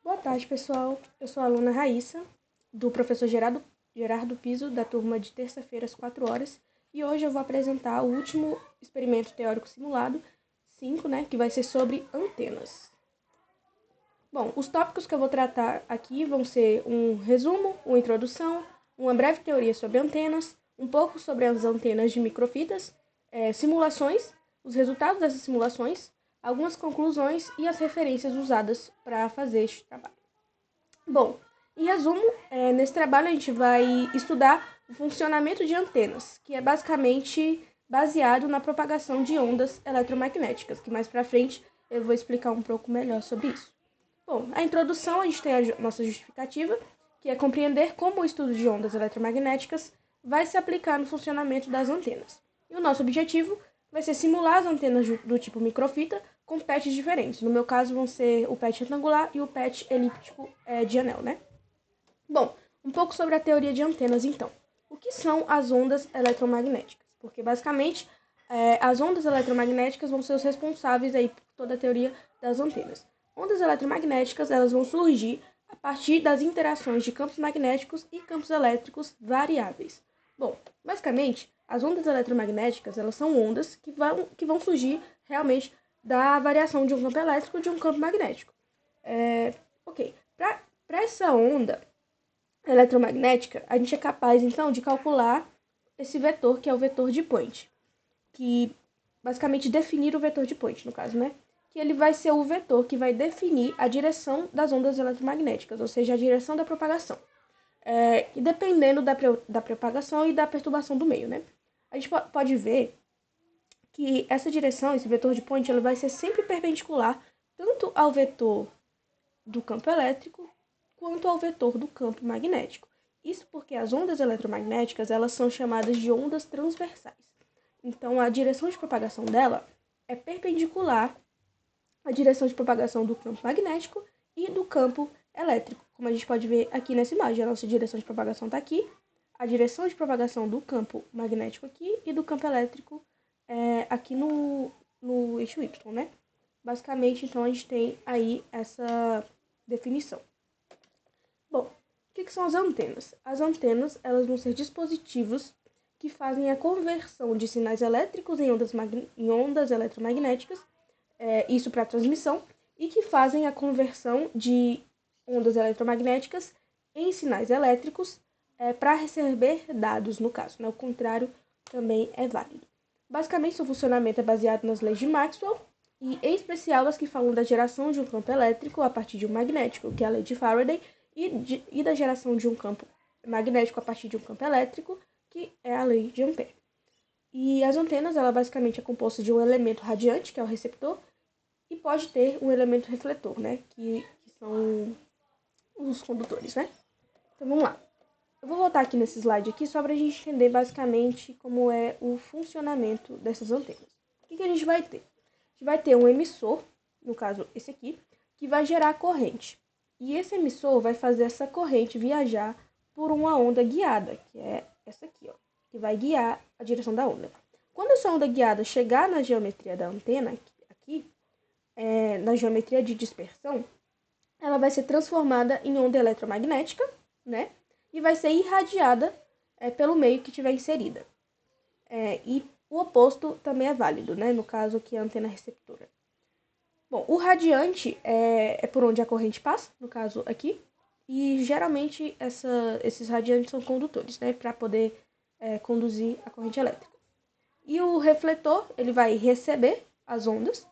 Boa tarde, pessoal. Eu sou a aluna Raíssa, do professor Gerardo Piso, da turma de terça-feira às 4 horas, e hoje eu vou apresentar o último experimento teórico simulado, 5, que vai ser sobre antenas. Bom, os tópicos que eu vou tratar aqui vão ser um resumo, uma introdução, uma breve teoria sobre antenas, um pouco sobre as antenas de microfitas, simulações, os resultados dessas simulações, algumas conclusões e as referências usadas para fazer este trabalho. Bom, em resumo, nesse trabalho a gente vai estudar o funcionamento de antenas, que é basicamente baseado na propagação de ondas eletromagnéticas, que mais para frente eu vou explicar um pouco melhor sobre isso. Bom, a introdução, a gente tem a nossa justificativa, que é compreender como o estudo de ondas eletromagnéticas vai se aplicar no funcionamento das antenas. E o nosso objetivo vai ser simular as antenas do tipo microfita com patches diferentes. No meu caso, vão ser o patch retangular e o patch elíptico de anel, né? Bom, um pouco sobre a teoria de antenas, então. O que são as ondas eletromagnéticas? Porque, basicamente, as ondas eletromagnéticas vão ser os responsáveis aí por toda a teoria das antenas. Ondas eletromagnéticas, elas vão surgir a partir das interações de campos magnéticos e campos elétricos variáveis. Bom, basicamente, as ondas eletromagnéticas, elas são ondas que vão surgir realmente da variação de um campo elétrico e de um campo magnético. Ok, para essa onda eletromagnética, a gente é capaz, então, de calcular esse vetor, que é o vetor de Point, que basicamente definir o vetor de Point, no caso, né? Que ele vai ser o vetor que vai definir a direção das ondas eletromagnéticas, ou seja, a direção da propagação. E dependendo da propagação e da perturbação do meio, né? A gente pode ver que essa direção, esse vetor de Point, ele vai ser sempre perpendicular tanto ao vetor do campo elétrico quanto ao vetor do campo magnético. Isso porque as ondas eletromagnéticas, elas são chamadas de ondas transversais. Então, a direção de propagação dela é perpendicular à direção de propagação do campo magnético e do campo elétrico. Como a gente pode ver aqui nessa imagem, a nossa direção de propagação está aqui, a direção de propagação do campo magnético aqui e do campo elétrico aqui no eixo Y, né? Basicamente, então, a gente tem aí essa definição. Bom, o que são as antenas? As antenas, elas vão ser dispositivos que fazem a conversão de sinais elétricos em ondas eletromagnéticas, isso para transmissão, e que fazem a conversão de ondas eletromagnéticas em sinais elétricos para receber dados, no caso. Né? O contrário também é válido. Basicamente, seu funcionamento é baseado nas leis de Maxwell, e em especial as que falam da geração de um campo elétrico a partir de um magnético, que é a lei de Faraday, e da geração de um campo magnético a partir de um campo elétrico, que é a lei de Ampère. E as antenas, ela basicamente é composta de um elemento radiante, que é o receptor, e pode ter um elemento refletor, né, que são os condutores, né? Então vamos lá. Eu vou voltar aqui nesse slide aqui só para a gente entender basicamente como é o funcionamento dessas antenas. O que a gente vai ter? A gente vai ter um emissor, no caso esse aqui, que vai gerar corrente. E esse emissor vai fazer essa corrente viajar por uma onda guiada, que é essa aqui, ó, que vai guiar a direção da onda. Quando essa onda guiada chegar na geometria da antena, aqui, na geometria de dispersão, ela vai ser transformada em onda eletromagnética, né? E vai ser irradiada pelo meio que tiver inserida. E o oposto também é válido, né? No caso aqui, a antena receptora. Bom, o radiante é por onde a corrente passa, no caso aqui, e geralmente esses radiantes são condutores, né, para poder conduzir a corrente elétrica. E o refletor, ele vai receber as ondas.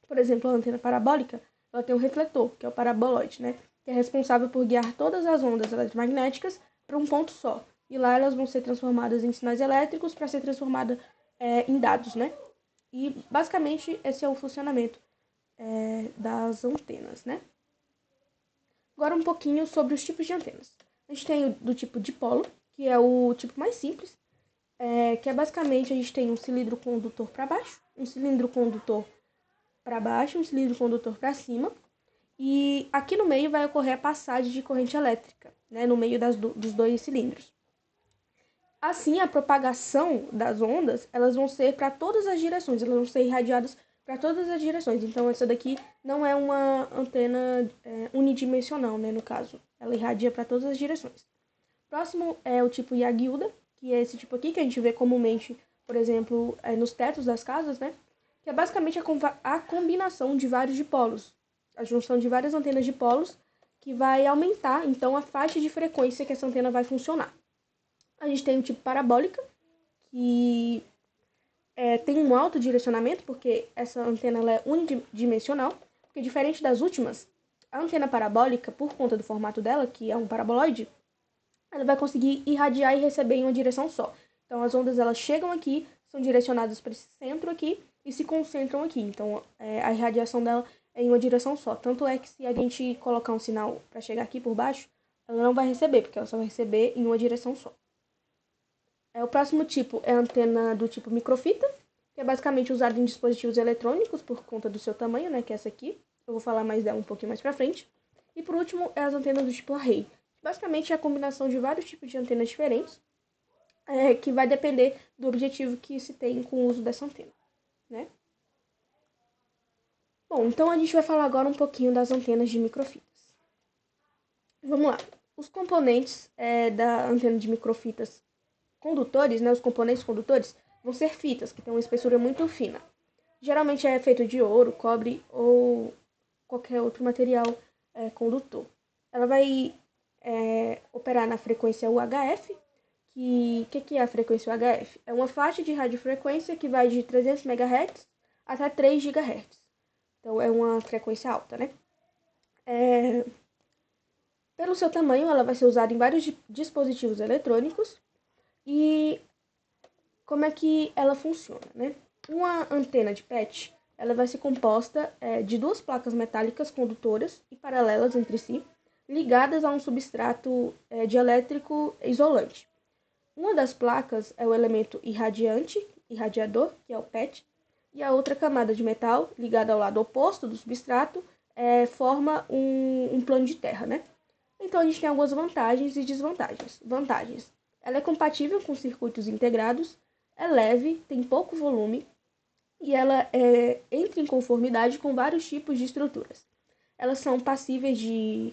Por exemplo, a antena parabólica, ela tem um refletor, que é o paraboloide, né, que é responsável por guiar todas as ondas eletromagnéticas para um ponto só. E lá elas vão ser transformadas em sinais elétricos para ser transformada em dados, né? E basicamente esse é o funcionamento das antenas, né? Agora um pouquinho sobre os tipos de antenas. A gente tem do tipo dipolo, que é o tipo mais simples, que é basicamente a gente tem um cilindro condutor para baixo, um cilindro condutor para baixo, um cilindro condutor para cima, e aqui no meio vai ocorrer a passagem de corrente elétrica, né, no meio dos dois cilindros. Assim, a propagação das ondas, elas vão ser para todas as direções, elas vão ser irradiadas para todas as direções. Então, essa daqui não é uma antena unidimensional, né, no caso. Ela irradia para todas as direções. Próximo é o tipo Yagyu-da, que é esse tipo aqui que a gente vê comumente, por exemplo, nos tetos das casas, né? Que é basicamente a combinação de vários dipolos, a junção de várias antenas de polos, que vai aumentar, então, a faixa de frequência que essa antena vai funcionar. A gente tem o tipo parabólica, que tem um alto direcionamento, porque essa antena ela é unidimensional, porque diferente das últimas, a antena parabólica, por conta do formato dela, que é um paraboloide, ela vai conseguir irradiar e receber em uma direção só. Então, as ondas elas chegam aqui, são direcionadas para esse centro aqui e se concentram aqui. Então, a irradiação dela é em uma direção só. Tanto é que se a gente colocar um sinal para chegar aqui por baixo, ela não vai receber, porque ela só vai receber em uma direção só. O próximo tipo é a antena do tipo microfita, que é basicamente usada em dispositivos eletrônicos por conta do seu tamanho, né, que é essa aqui. Eu vou falar mais dela um pouquinho mais pra frente. E por último, é as antenas do tipo array. Basicamente é a combinação de vários tipos de antenas diferentes, que vai depender do objetivo que se tem com o uso dessa antena, né? Bom, então a gente vai falar agora um pouquinho das antenas de microfitas. Vamos lá. Os componentes da antena de microfitas condutores, né, os componentes condutores, vão ser fitas, que têm uma espessura muito fina. Geralmente é feito de ouro, cobre ou qualquer outro material condutor. Ela vai operar na frequência UHF, que é a frequência UHF? É uma faixa de radiofrequência que vai de 300 MHz até 3 GHz. Então, é uma frequência alta, né? Pelo seu tamanho, ela vai ser usada em vários dispositivos eletrônicos. E como é que ela funciona, né? Uma antena de PET, ela vai ser composta de duas placas metálicas condutoras e paralelas entre si, ligadas a um substrato dielétrico isolante. Uma das placas é o elemento irradiador, que é o PET, e a outra camada de metal, ligada ao lado oposto do substrato, forma um plano de terra, né? Então, a gente tem algumas vantagens e desvantagens. Vantagens. Ela é compatível com circuitos integrados, é leve, tem pouco volume e ela entra em conformidade com vários tipos de estruturas. Elas são passíveis de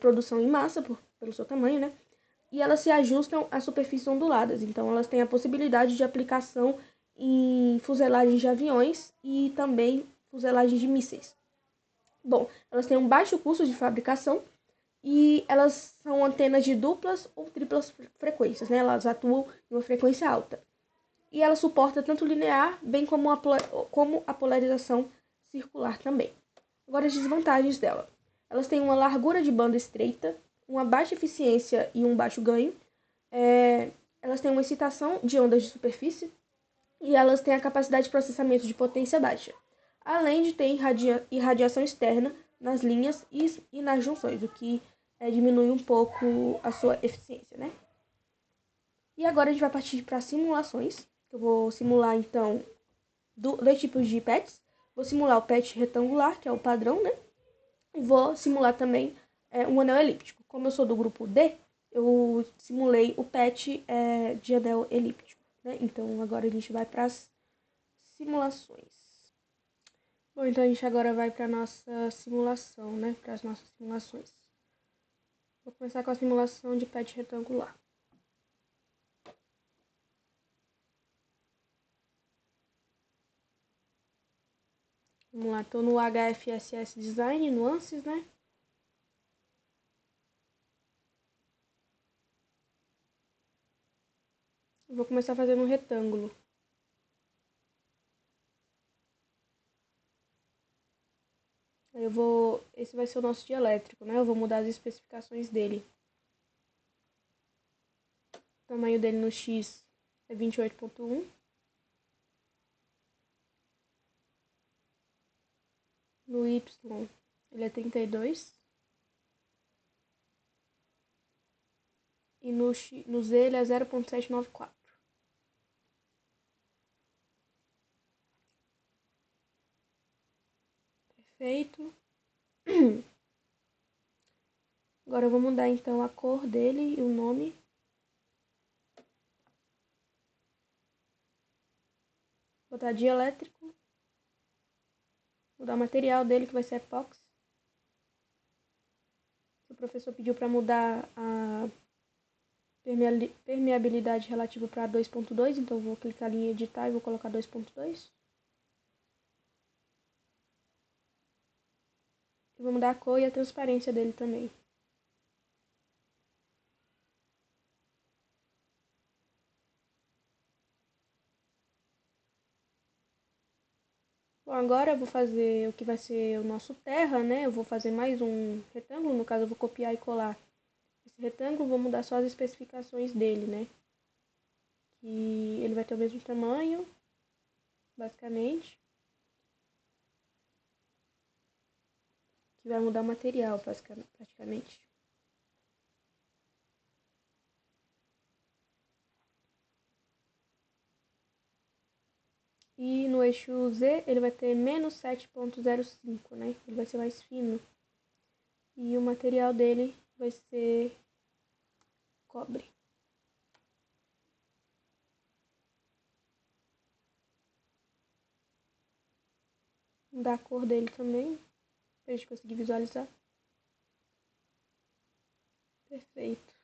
produção em massa, pelo seu tamanho, né? E elas se ajustam a superfícies onduladas. Então, elas têm a possibilidade de aplicação em fuselagens de aviões e também fuselagens de mísseis. Bom, elas têm um baixo custo de fabricação e elas são antenas de duplas ou triplas frequências, né? Elas atuam em uma frequência alta. E ela suporta tanto linear, bem como a polarização circular também. Agora, as desvantagens dela. Elas têm uma largura de banda estreita, uma baixa eficiência e um baixo ganho. Elas têm uma excitação de ondas de superfície e elas têm a capacidade de processamento de potência baixa, além de ter irradiação externa nas linhas e nas junções, o que diminui um pouco a sua eficiência, né? E agora a gente vai partir para simulações. Eu vou simular, então, dois tipos de PETs. Vou simular o PET retangular, que é o padrão, né? E vou simular também um anel elíptico. Como eu sou do grupo D, eu simulei o PET de anel elíptico, né? Então, agora a gente vai para as simulações. Bom, então a gente agora vai para a nossa simulação, né? Para as nossas simulações. Vou começar com a simulação de PET retangular. Vamos lá, estou no HFSS Design, nuances, né? Vou começar fazendo um retângulo. Aí esse vai ser o nosso dielétrico, né? Eu vou mudar as especificações dele. O tamanho dele no X é 28.1. No Y ele é 32. E no Z ele é 0.794. Perfeito. Agora eu vou mudar então a cor dele e o nome. Botar dielétrico. Mudar o material dele, que vai ser epóxi. O professor pediu para mudar a permeabilidade relativa para 2.2, então eu vou clicar ali em editar e vou colocar 2.2. E vou mudar a cor e a transparência dele também. Bom, agora eu vou fazer o que vai ser o nosso terra, né? Eu vou fazer mais um retângulo, no caso eu vou copiar e colar esse retângulo, vou mudar só as especificações dele, né? Que ele vai ter o mesmo tamanho, basicamente. Que vai mudar o material, praticamente. E no eixo Z ele vai ter menos 7.05, né? Ele vai ser mais fino. E o material dele vai ser cobre. Vou mudar a cor dele também, pra gente conseguir visualizar. Perfeito.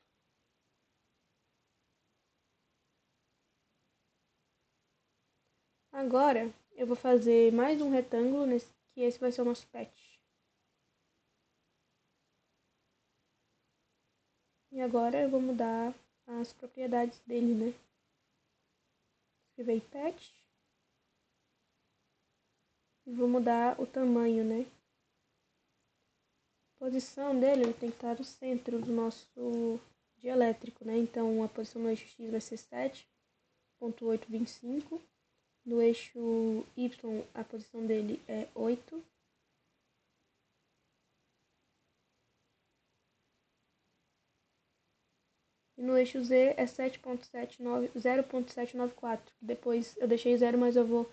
Agora eu vou fazer mais um retângulo, que esse vai ser o nosso pet. E agora eu vou mudar as propriedades dele, né? Escrever pet. E vou mudar o tamanho, né? A posição dele ele tem que estar no centro do nosso dielétrico, né? Então a posição no eixo X vai ser 7.825. No eixo Y a posição dele é 8. E no eixo Z é 0.794. Depois eu deixei 0, mas eu vou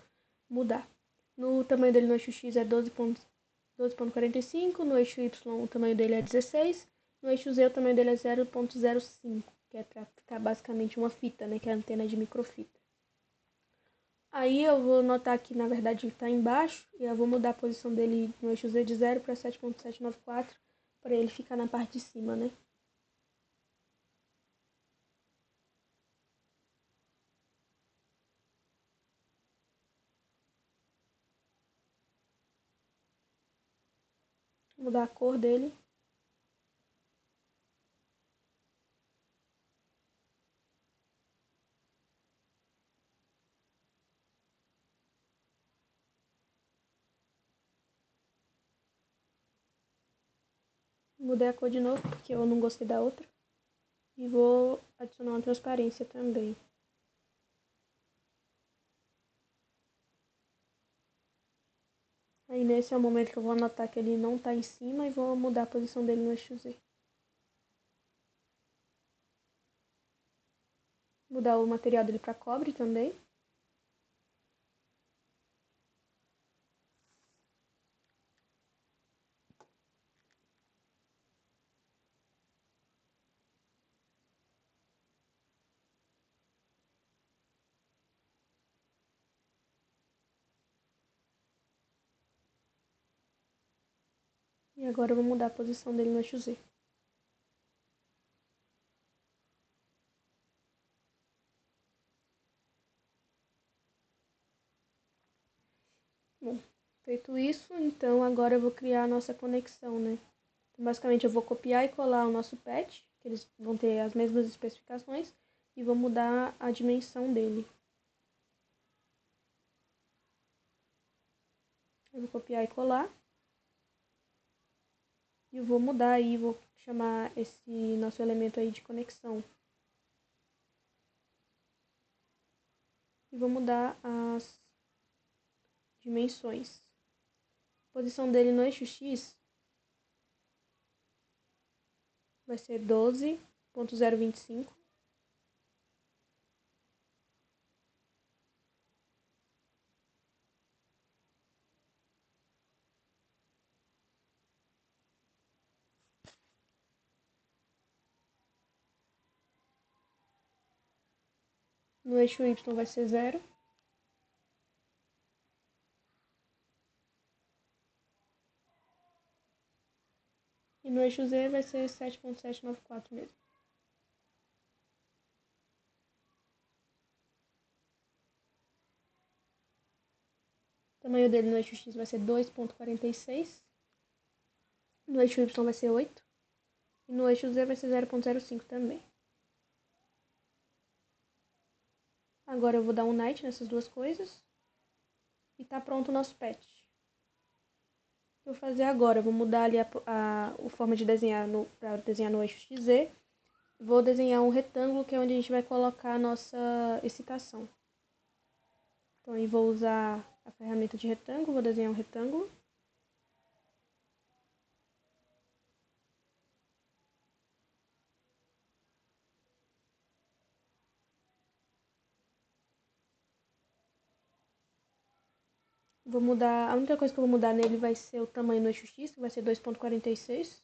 mudar. No tamanho dele no eixo X é 12.45. No eixo Y o tamanho dele é 16. No eixo Z o tamanho dele é 0.05, que é para ficar basicamente uma fita, né? Que é a antena de microfita. Aí eu vou notar que na verdade ele está embaixo e eu vou mudar a posição dele no eixo Z de 0 para 7.794 para ele ficar na parte de cima, né? Vou mudar a cor dele. Mudei a cor de novo porque eu não gostei da outra. E vou adicionar uma transparência também. Aí nesse é o momento que eu vou anotar que ele não está em cima e vou mudar a posição dele no eixo Z. Mudar o material dele para cobre também. E agora eu vou mudar a posição dele no eixo Z. Bom, feito isso, então agora eu vou criar a nossa conexão, né? Então, basicamente eu vou copiar e colar o nosso patch, que eles vão ter as mesmas especificações, e vou mudar a dimensão dele. Eu vou copiar e colar. E eu vou mudar aí, vou chamar esse nosso elemento aí de conexão. E vou mudar as dimensões. A posição dele no eixo X vai ser 12.025. No eixo Y vai ser 0. E no eixo Z vai ser 7.794 mesmo. O tamanho dele no eixo X vai ser 2.46. No eixo Y vai ser 8. E no eixo Z vai ser 0.05 também. Agora eu vou dar um night nessas duas coisas. E tá pronto o nosso patch. O que eu vou fazer agora? Eu vou mudar ali a forma de desenhar para desenhar no eixo XZ. Vou desenhar um retângulo que é onde a gente vai colocar a nossa excitação. Então eu vou usar a ferramenta de retângulo, vou desenhar um retângulo. Vou mudar, a única coisa que eu vou mudar nele vai ser o tamanho no eixo X, que vai ser 2.46.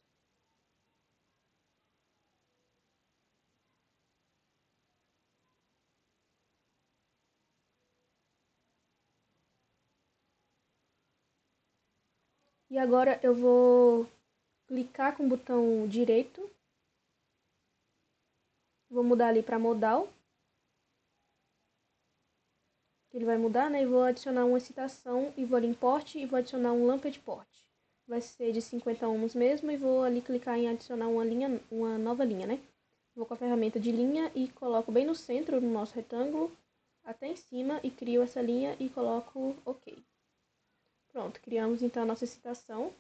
E agora eu vou clicar com o botão direito. Vou mudar ali para modal. Ele vai mudar, né? E vou adicionar uma excitação e vou ali em port e vou adicionar um lamped port. Vai ser de 50 ohms mesmo e vou ali clicar em adicionar uma nova linha, né? Vou com a ferramenta de linha e coloco bem no centro do nosso retângulo, até em cima, e crio essa linha e coloco OK. Pronto, criamos então a nossa excitação.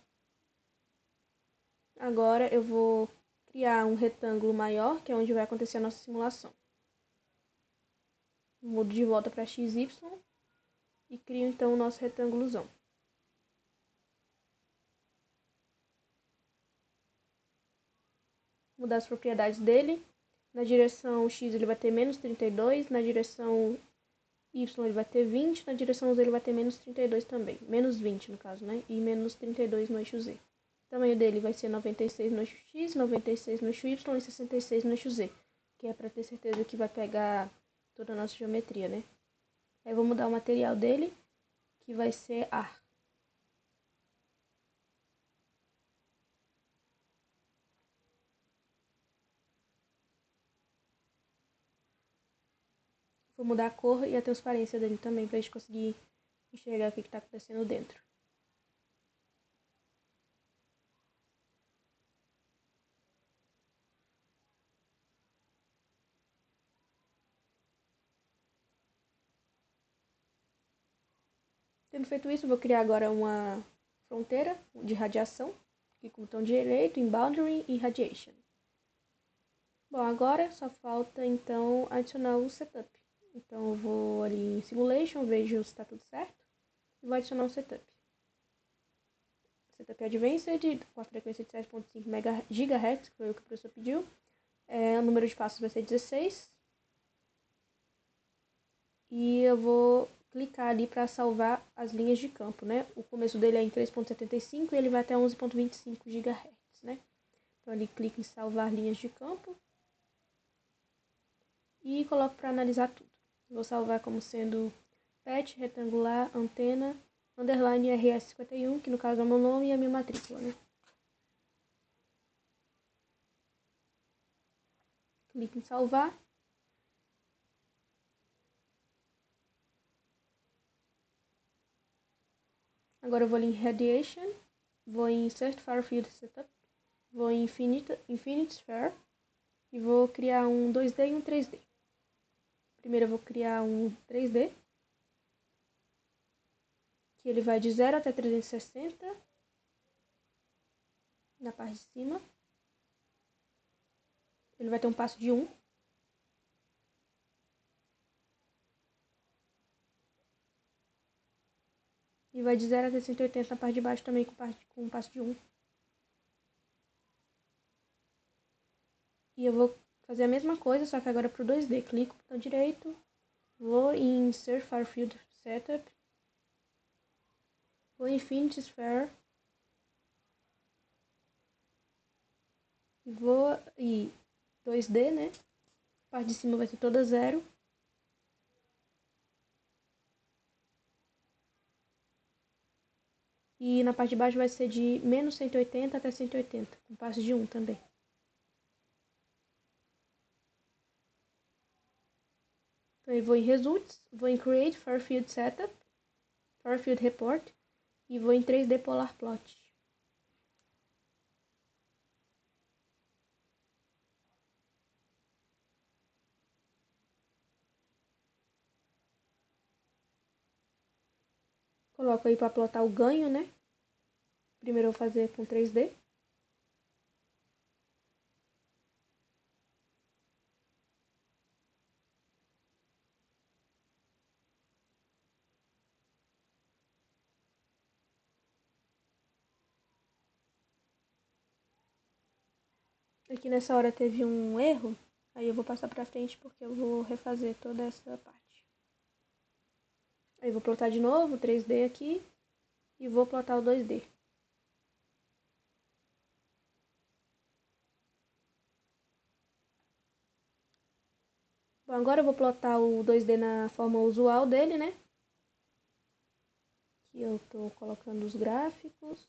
Agora eu vou criar um retângulo maior, que é onde vai acontecer a nossa simulação. Mudo de volta para XY e crio então o nosso retângulozão. Mudar as propriedades dele. Na direção X ele vai ter menos 32, na direção Y ele vai ter 20, na direção Z ele vai ter menos 32 também. Menos 20 no caso, né? E menos 32 no eixo Z. O tamanho dele vai ser 96 no eixo X, 96 no eixo Y e 66 no eixo Z. Que é para ter certeza que vai pegar toda a nossa geometria, né? Aí eu vou mudar o material dele, que vai ser ar. Vou mudar a cor e a transparência dele também, para a gente conseguir enxergar o que está acontecendo dentro. Tendo feito isso, eu vou criar agora uma fronteira de radiação, aqui com o botão direito, em Boundary e Radiation. Bom, agora só falta então adicionar o setup. Então eu vou ali em Simulation, vejo se está tudo certo e vou adicionar um setup. Setup Advanced com a frequência de 7.5 GHz, que foi o que o professor pediu. O número de passos vai ser 16. E eu vou clicar ali para salvar as linhas de campo, né? O começo dele é em 3.75 e ele vai até 11.25 GHz, né? Então ele clica em salvar linhas de campo e coloco para analisar tudo. Vou salvar como sendo patch retangular antena underline RS51, que no caso é o meu nome e a minha matrícula, né? Clique em salvar. Agora eu vou ali em Radiation, vou em Insert Far Field Setup, vou em Infinite Sphere e vou criar um 2D e um 3D. Primeiro eu vou criar um 3D, que ele vai de 0 até 360 na parte de cima. Ele vai ter um passo de 1. E vai de 0 até 180 na parte de baixo também com um passo de 1. E eu vou fazer a mesma coisa, só que agora para o 2D. Clico no botão direito, vou em Insert Far Field Setup, vou em Infinite Sphere, vou em 2D, né? A parte de cima vai ser toda 0. E na parte de baixo vai ser de menos 180 até 180, com passo de 1 também. Então eu vou em Results, vou em Create Far Field Setup, Far Field Report e vou em 3D Polar Plot. Coloco aí para plotar o ganho, né? Primeiro eu vou fazer com 3D. Aqui nessa hora teve um erro, aí eu vou passar pra frente porque eu vou refazer toda essa parte. Aí eu vou plotar de novo o 3D aqui e vou plotar o 2D. Bom, agora eu vou plotar o 2D na forma usual dele, né? Aqui eu tô colocando os gráficos.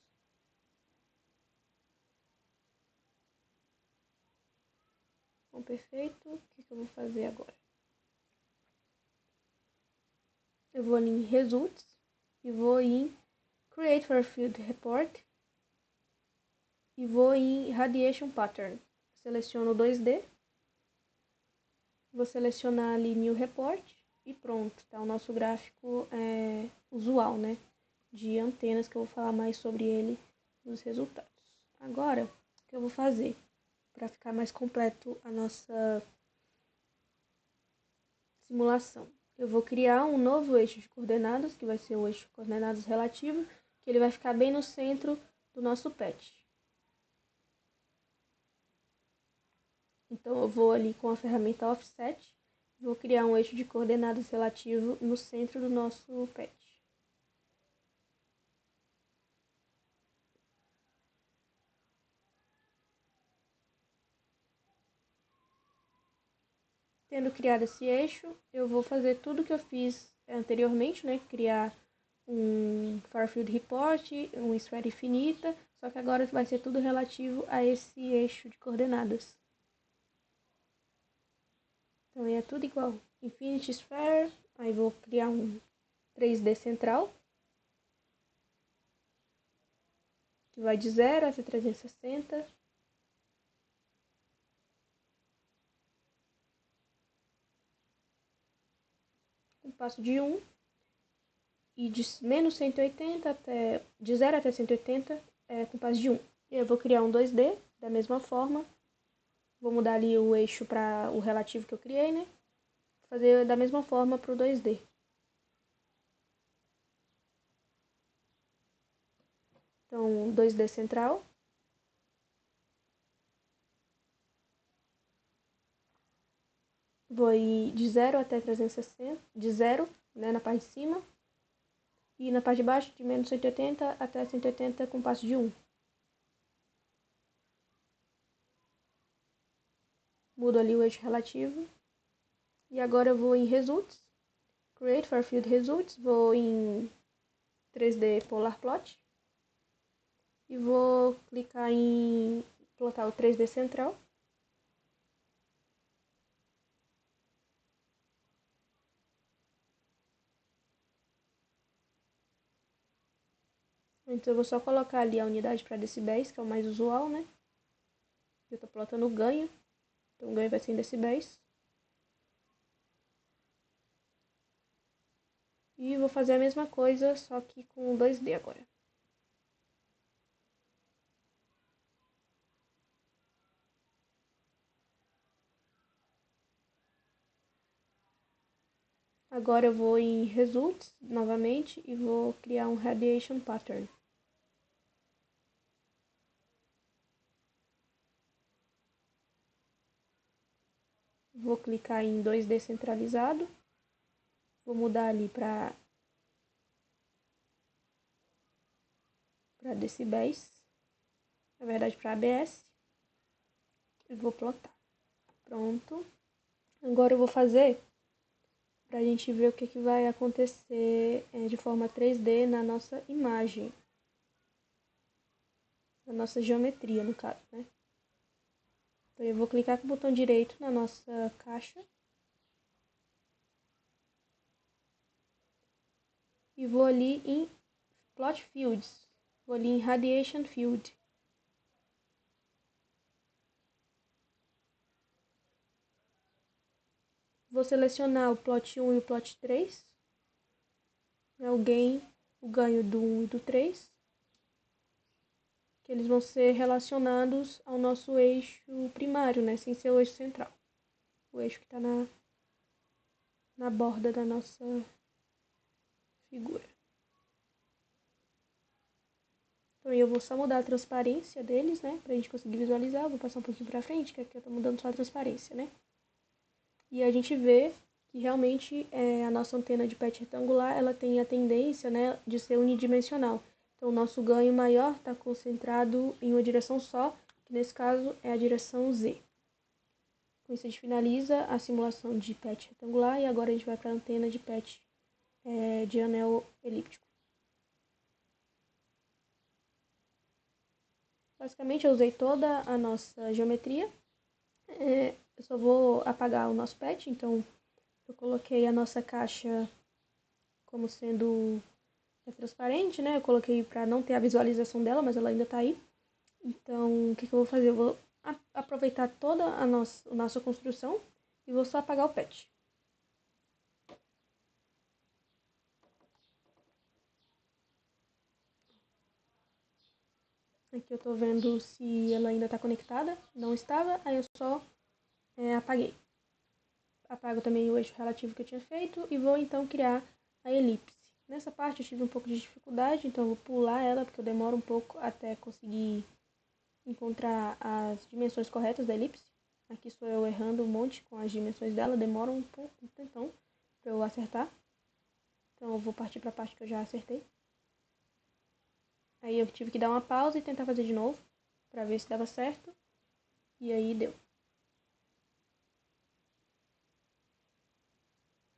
Bom, perfeito. O que eu vou fazer agora? Eu vou em Results e vou em Create Far Field Report e vou em Radiation Pattern. Seleciono o 2D, vou selecionar ali New Report e pronto, tá o nosso gráfico usual, né? De antenas, que eu vou falar mais sobre ele nos resultados. Agora, o que eu vou fazer para ficar mais completo a nossa simulação? Eu vou criar um novo eixo de coordenadas, que vai ser o eixo de coordenadas relativo, que ele vai ficar bem no centro do nosso PET. Então, eu vou ali com a ferramenta Offset, vou criar um eixo de coordenadas relativo no centro do nosso PET. Tendo criado esse eixo, eu vou fazer tudo que eu fiz anteriormente, né? Criar um Far Field Report, uma esfera infinita, só que agora vai ser tudo relativo a esse eixo de coordenadas. Então é tudo igual. Infinity Sphere, aí vou criar um 3D central, que vai de 0 até 360. Um passo de 1 e de menos 180 até de 0 até 180 com passo de 1. Eu vou criar um 2D da mesma forma. Vou mudar ali o eixo para o relativo que eu criei, né? Vou fazer da mesma forma para o 2D. Então, 2D central. Vou ir de 0 até 360, de 0, né, na parte de cima. E na parte de baixo, de menos 180 até 180 com passo de 1. Mudo ali o eixo relativo. E agora eu vou em Results. Create Far Field Results. Vou em 3D Polar Plot. E vou clicar em plotar o 3D central. Então eu vou só colocar ali a unidade para decibéis, que é o mais usual, né? Eu estou plotando o ganho. Então o ganho vai ser em decibéis. E vou fazer a mesma coisa, só que com 2D agora. Agora eu vou em Results novamente e vou criar um Radiation Pattern. Vou clicar em 2D centralizado. Vou mudar ali para decibéis. Na verdade, para ABS. E vou plotar. Pronto. Agora eu vou fazer para a gente ver o que vai acontecer de forma 3D na nossa imagem. a nossa geometria, no caso, né? Então, eu vou clicar com o botão direito na nossa caixa. E vou ali em Plot Fields. Vou ali em Radiation Field. Vou selecionar o plot 1 e o plot 3. O ganho do 1 e do 3. Que eles vão ser relacionados ao nosso eixo primário, né? Sem ser o eixo central. O eixo que está na borda da nossa figura. Então eu vou só mudar a transparência deles, né? Pra gente conseguir visualizar. Eu vou passar um pouquinho pra frente, que aqui eu tô mudando só a transparência, né? E a gente vê que realmente a nossa antena de PET retangular, ela tem a tendência, né, de ser unidimensional. Então, o nosso ganho maior está concentrado em uma direção só, que nesse caso é a direção Z. Com isso, a gente finaliza a simulação de PET retangular e agora a gente vai para a antena de PET de anel elíptico. Basicamente, eu usei toda a nossa geometria. Eu só vou apagar o nosso PET, então eu coloquei a nossa caixa como sendo transparente, né? Eu coloquei para não ter a visualização dela, mas ela ainda tá aí. Então, o que eu vou fazer? Eu vou aproveitar toda a nossa construção e vou só apagar o PET. Aqui eu tô vendo se ela ainda tá conectada. Não estava, aí eu só apaguei. Apago também o eixo relativo que eu tinha feito e vou então criar a elipse. Nessa parte eu tive um pouco de dificuldade, então eu vou pular ela porque eu demoro um pouco até conseguir encontrar as dimensões corretas da elipse. Aqui sou eu errando um monte com as dimensões dela, demora um pouco, um tempão para eu acertar. Então eu vou partir para a parte que eu já acertei. Aí eu tive que dar uma pausa e tentar fazer de novo, para ver se dava certo. E aí deu.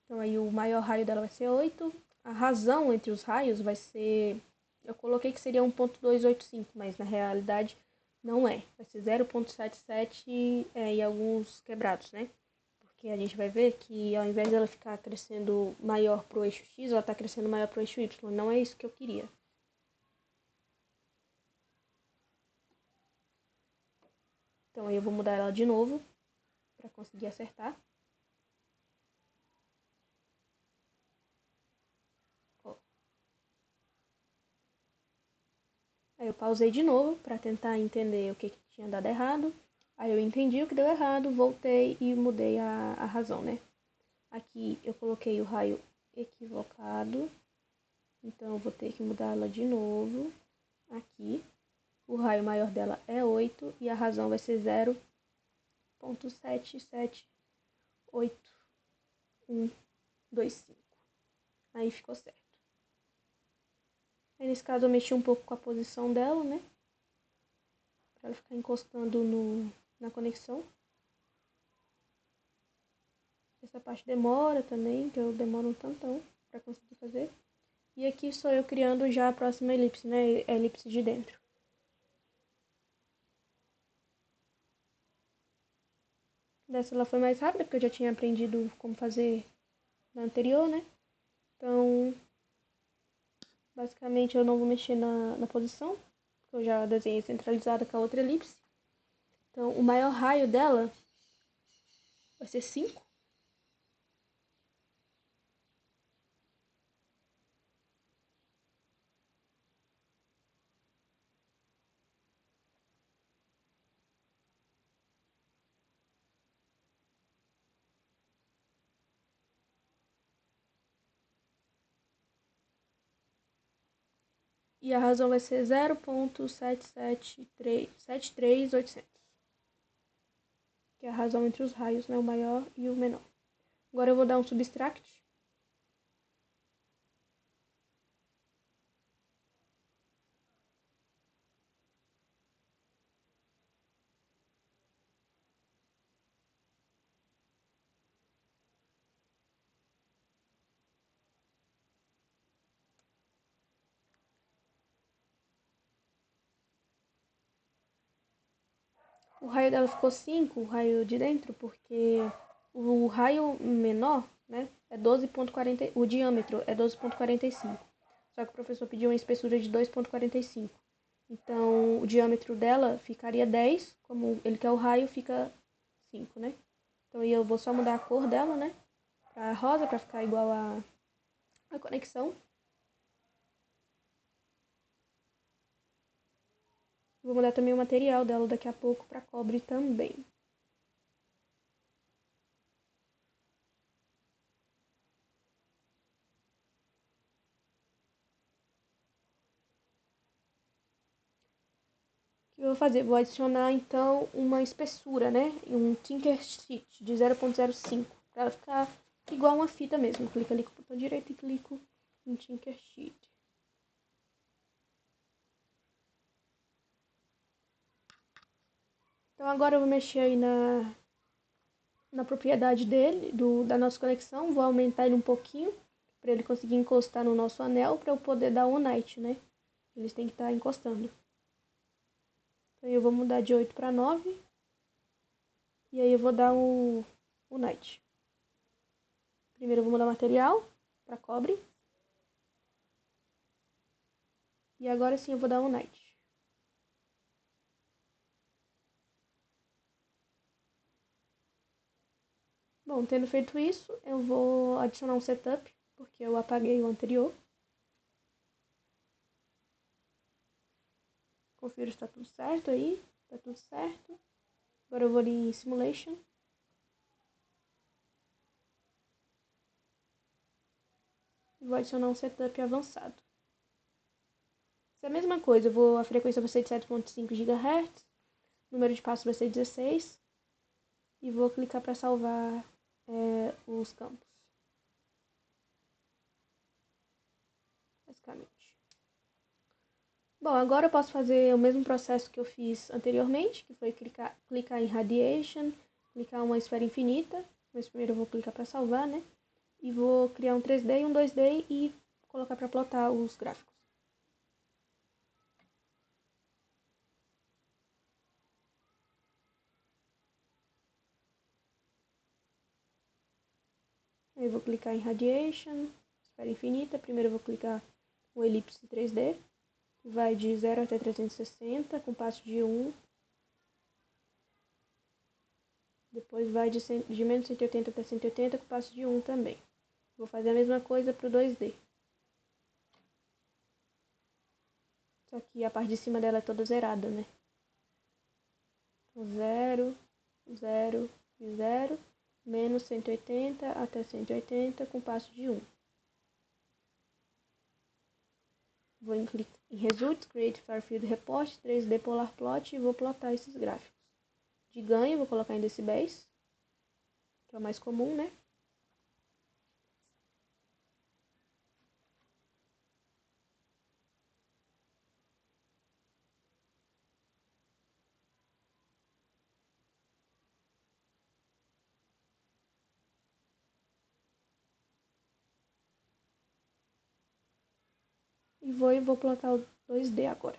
Então aí o maior raio dela vai ser 8. A razão entre os raios vai ser... Eu coloquei que seria 1.285, mas na realidade não é. Vai ser 0.77 e alguns quebrados, né? Porque a gente vai ver que ao invés dela ficar crescendo maior para o eixo X, ela está crescendo maior para o eixo Y. Não é isso que eu queria. Então aí eu vou mudar ela de novo para conseguir acertar. Ó. Aí eu pausei de novo para tentar entender o que tinha dado errado. Aí eu entendi o que deu errado, voltei e mudei a razão, né? Aqui eu coloquei o raio equivocado, então eu vou ter que mudar ela de novo. Aqui, o raio maior dela é 8 e a razão vai ser 0.778125. Aí ficou certo. Aí nesse caso eu mexi um pouco com a posição dela, né? Para ela ficar encostando na conexão. Essa parte demora também, que eu demoro um tantão para conseguir fazer. E aqui sou eu criando já a próxima elipse, né? A elipse de dentro. Dessa ela foi mais rápida, porque eu já tinha aprendido como fazer na anterior, né? Então, basicamente eu não vou mexer na posição, porque eu já desenhei centralizada com a outra elipse. Então, o maior raio dela vai ser 5. E a razão vai ser 0.77373800, que é a razão entre os raios, né? O maior e o menor. Agora eu vou dar um subtract. O raio dela ficou 5, o raio de dentro, porque o raio menor, né, é 12,40, o diâmetro é 12,45. Só que o professor pediu uma espessura de 2,45. Então, o diâmetro dela ficaria 10, como ele quer o raio, fica 5, né? Então, aí eu vou só mudar a cor dela, né, pra rosa, pra ficar igual a conexão. Vou mudar também o material dela daqui a pouco pra cobre também. O que eu vou fazer? Vou adicionar então uma espessura, né? Um Tinker Sheet de 0,05 para ela ficar igual uma fita mesmo. Clica ali com o botão direito e clico em Tinker Sheet. Então agora eu vou mexer aí na propriedade dele, da nossa conexão. Vou aumentar ele um pouquinho para ele conseguir encostar no nosso anel para eu poder dar o night, né? Eles têm que estar encostando. Então eu vou mudar de 8 para 9. E aí eu vou dar o night. Primeiro eu vou mudar o material para cobre. E agora sim eu vou dar um night. Bom, tendo feito isso, eu vou adicionar um setup, porque eu apaguei o anterior. Confiro se está tudo certo aí. Está tudo certo. Agora eu vou ali em Simulation. E vou adicionar um setup avançado. Isso é a mesma coisa, a frequência vai ser de 7,5 GHz. O número de passos vai ser 16. E vou clicar para salvar os campos. Basicamente. Bom, agora eu posso fazer o mesmo processo que eu fiz anteriormente, que foi clicar em Radiation, clicar uma esfera infinita, mas primeiro eu vou clicar para salvar, né? E vou criar um 3D e um 2D e colocar para plotar os gráficos. Aí eu vou clicar em Radiation, esfera infinita, primeiro eu vou clicar o elipse 3D, que vai de 0 até 360, com passo de 1. Depois vai de menos 180 até 180, com passo de 1 também. Vou fazer a mesma coisa para o 2D. Só que a parte de cima dela é toda zerada, né? 0, 0 e 0, menos 180 até 180 com passo de 1. Vou em Results, Create Far Field Report, 3D Polar Plot e vou plotar esses gráficos. De ganho, vou colocar em decibéis, que é o mais comum, né? E vou plotar o 2D agora.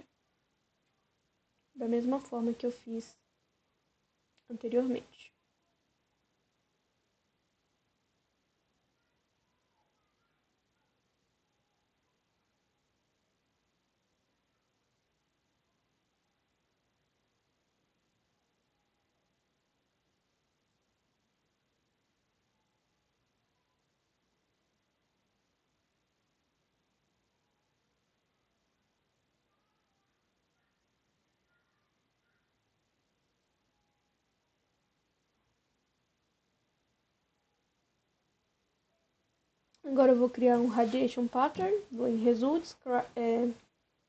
Da mesma forma que eu fiz anteriormente. Agora eu vou criar um Radiation Pattern, vou em Results,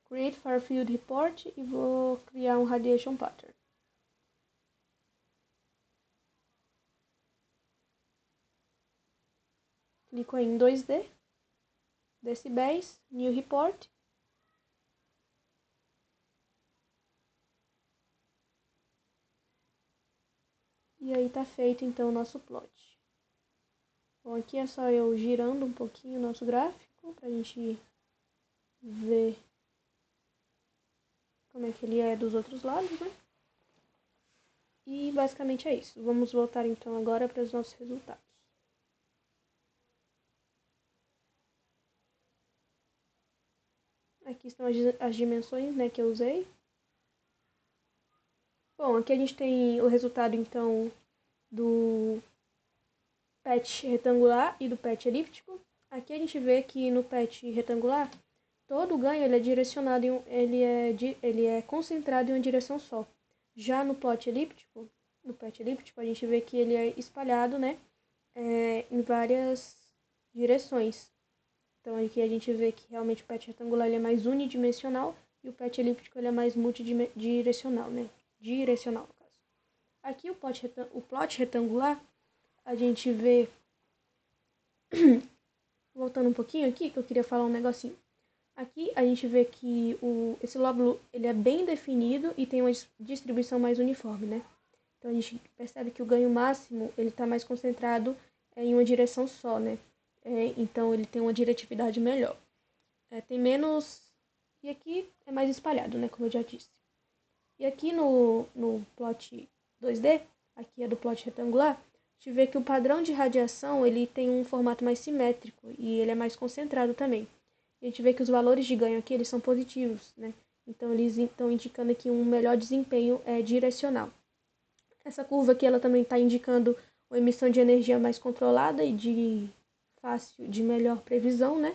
Create Far Field Report e vou criar um Radiation Pattern. Clico em 2D, decibéis, New Report. E aí tá feito então o nosso plot. Bom, aqui é só eu girando um pouquinho o nosso gráfico pra gente ver como é que ele é dos outros lados, né? E basicamente é isso. Vamos voltar então agora para os nossos resultados. Aqui estão as dimensões, né, que eu usei. Bom, aqui a gente tem o resultado então do PET retangular e do PET elíptico. Aqui a gente vê que no PET retangular, todo o ganho ele é direcionado, ele é concentrado em uma direção só. Já no PET elíptico, a gente vê que ele é espalhado, né, em várias direções. Então aqui a gente vê que realmente o PET retangular ele é mais unidimensional e o PET elíptico ele é mais multidirecional, né? Direcional, no caso. Aqui o plot retangular, a gente vê, voltando um pouquinho aqui, que eu queria falar um negocinho. Aqui a gente vê que esse lóbulo ele é bem definido e tem uma distribuição mais uniforme, né? Então a gente percebe que o ganho máximo ele está mais concentrado em uma direção só, né? Então ele tem uma diretividade melhor. Tem menos. E aqui é mais espalhado, né? Como eu já disse. E aqui no plot 2D, aqui é do plot retangular, a gente vê que o padrão de radiação ele tem um formato mais simétrico e ele é mais concentrado também. E a gente vê que os valores de ganho aqui eles são positivos, né? Então eles estão indicando aqui um melhor desempenho direcional. Essa curva aqui ela também está indicando uma emissão de energia mais controlada e de melhor previsão, né?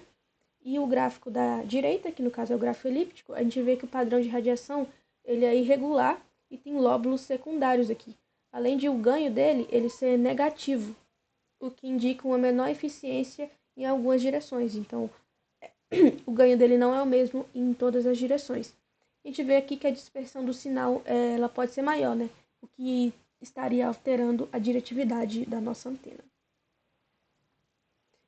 E o gráfico da direita, que no caso é o gráfico elíptico, a gente vê que o padrão de radiação ele é irregular e tem lóbulos secundários aqui. Além de o ganho dele ele ser negativo, o que indica uma menor eficiência em algumas direções. Então, o ganho dele não é o mesmo em todas as direções. A gente vê aqui que a dispersão do sinal ela pode ser maior, né? O que estaria alterando a diretividade da nossa antena.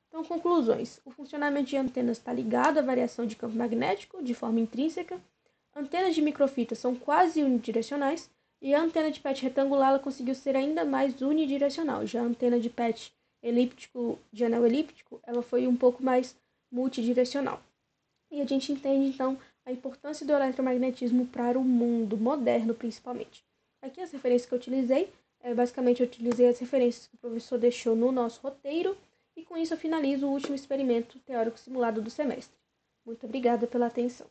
Então, conclusões. O funcionamento de antenas está ligado à variação de campo magnético de forma intrínseca. Antenas de microfita são quase unidirecionais e a antena de PET retangular ela conseguiu ser ainda mais unidirecional. Já a antena de PET elíptico, de anel elíptico, ela foi um pouco mais multidirecional. E a gente entende, então, a importância do eletromagnetismo para o mundo moderno, principalmente. Aqui as referências que eu utilizei, basicamente eu utilizei as referências que o professor deixou no nosso roteiro, e com isso eu finalizo o último experimento teórico simulado do semestre. Muito obrigada pela atenção.